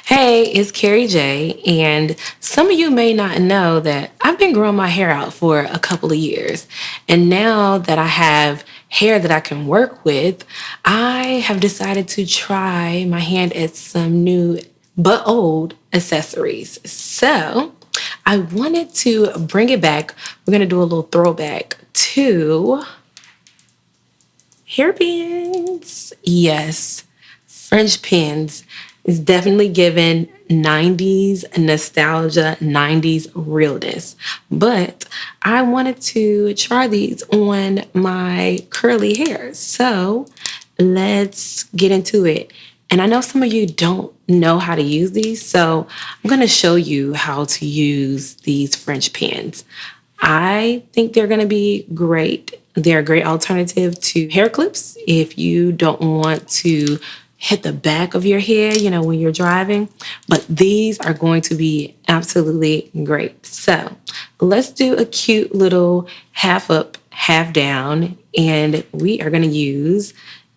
Hey, it's Carrie J, and some of you may not know that I've been growing my hair out for a couple of years. And now that I have hair that I can work with, I have decided to try my hand at some new but old accessories. So I wanted to bring it back. We're going to do a little throwback to hairpins. Yes, French pins is definitely given 90s nostalgia, 90s realness. But I wanted to try these on my curly hair. So let's get into it. And I know some of you don't know how to use these, so I'm going to show you how to use these French pins. I think they're going to be great. They're a great alternative to hair clips if you don't want to hit the back of your hair, when you're driving. But these are going to be absolutely great. So let's do a cute little half up, half down. And we are going to use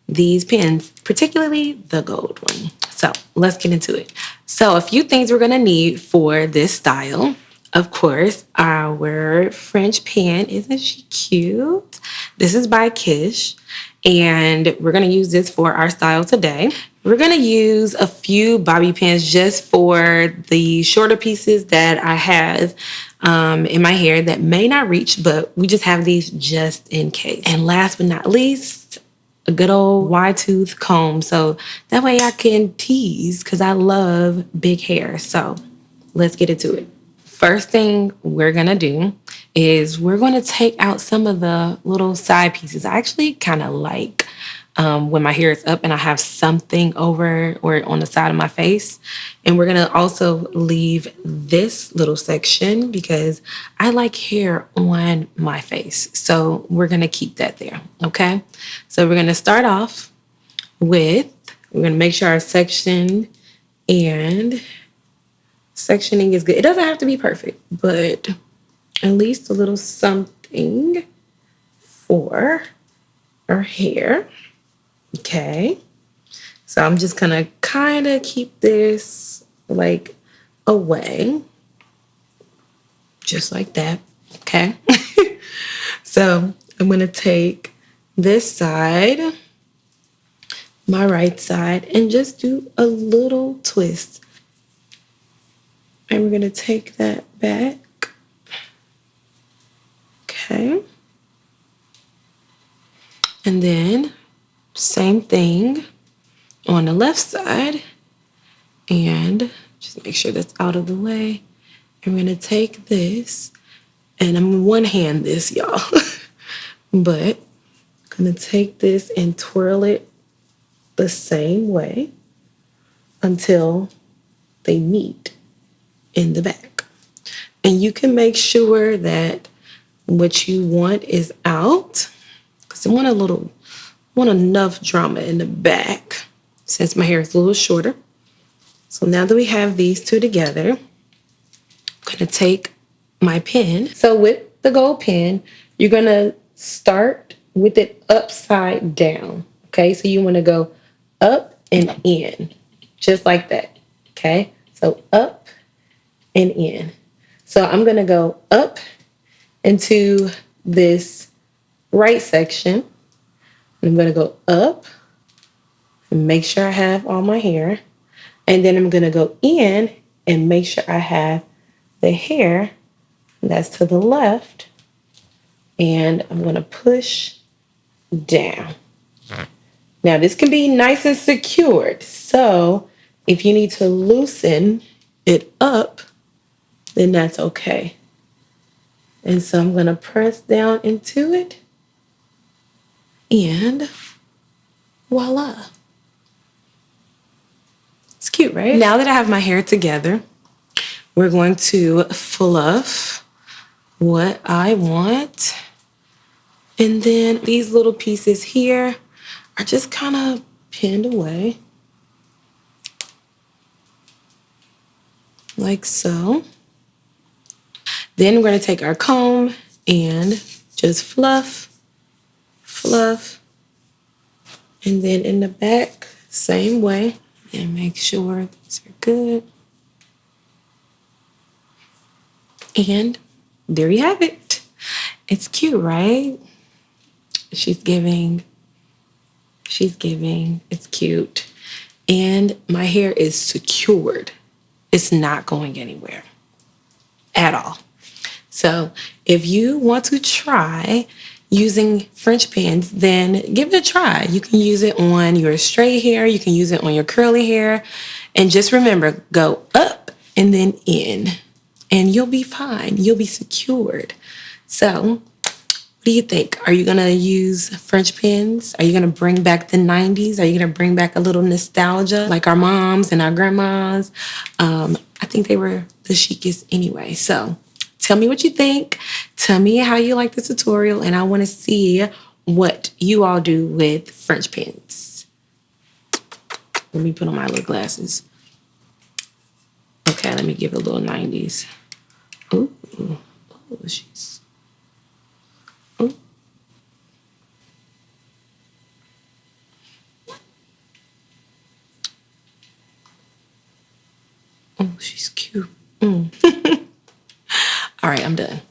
these pins, particularly the gold one. So let's get into it. So a few things we're going to need for this style. Of course, our French pin. Isn't she cute? This is by Kish, and we're going to use this for our style today. We're going to use a few bobby pins just for the shorter pieces that I have in my hair that may not reach, but we just have these just in case. And last but not least, a good old wide tooth comb. So that way I can tease because I love big hair. So let's get into it. First thing we're going to do is we're going to take out some of the little side pieces. I actually kind of like when my hair is up and I have something over or on the side of my face. And we're going to also leave this little section because I like hair on my face. So we're going to keep that there. Okay. So we're going to start off with, we're going to make sure our section and sectioning is good. It doesn't have to be perfect, but at least a little something for our hair. Okay. So I'm just gonna kind of keep this like away. Just like that. Okay. So I'm gonna take this side, my right side, and just do a little twist. And we're going to take that back. Okay. And then same thing on the left side. And just make sure that's out of the way. I'm going to take this, and I'm going to one hand this, y'all. But I'm going to take this and twirl it the same way until they meet in the back. And you can make sure that what you want is out, because I want enough drama in the back since my hair is a little shorter. So now that we have these two together, I'm going to take my pen. So with the gold pen, you're going to start with it upside down. Okay, so you want to go up and in, just like that. Okay, so up and in. So I'm going to go up into this right section. I'm going to go up and make sure I have all my hair. And then I'm going to go in and make sure I have the hair that's to the left. And I'm going to push down. Now, this can be nice and secured. So if you need to loosen it up, then that's okay. And so I'm going to press down into it. And voila. It's cute, right? Now that I have my hair together, we're going to fluff what I want. And then these little pieces here are just kind of pinned away. Like so. Then we're going to take our comb and just fluff. And then in the back, same way. And make sure these are good. And there you have it. It's cute, right? She's giving. It's cute. And my hair is secured. It's not going anywhere at all. So if you want to try using French pins, then give it a try. You can use it on your straight hair. You can use it on your curly hair. And just remember, go up and then in. And you'll be fine. You'll be secured. So what do you think? Are you going to use French pins? Are you going to bring back the 90s? Are you going to bring back a little nostalgia like our moms and our grandmas? I think they were the chicest anyway. So tell me what you think. Tell me how you like the tutorial. And I want to see what you all do with French pins. Let me put on my little glasses. Okay, let me give it a little 90s. Ooh, she's... Ooh. Oh, she's cute. All right, I'm done.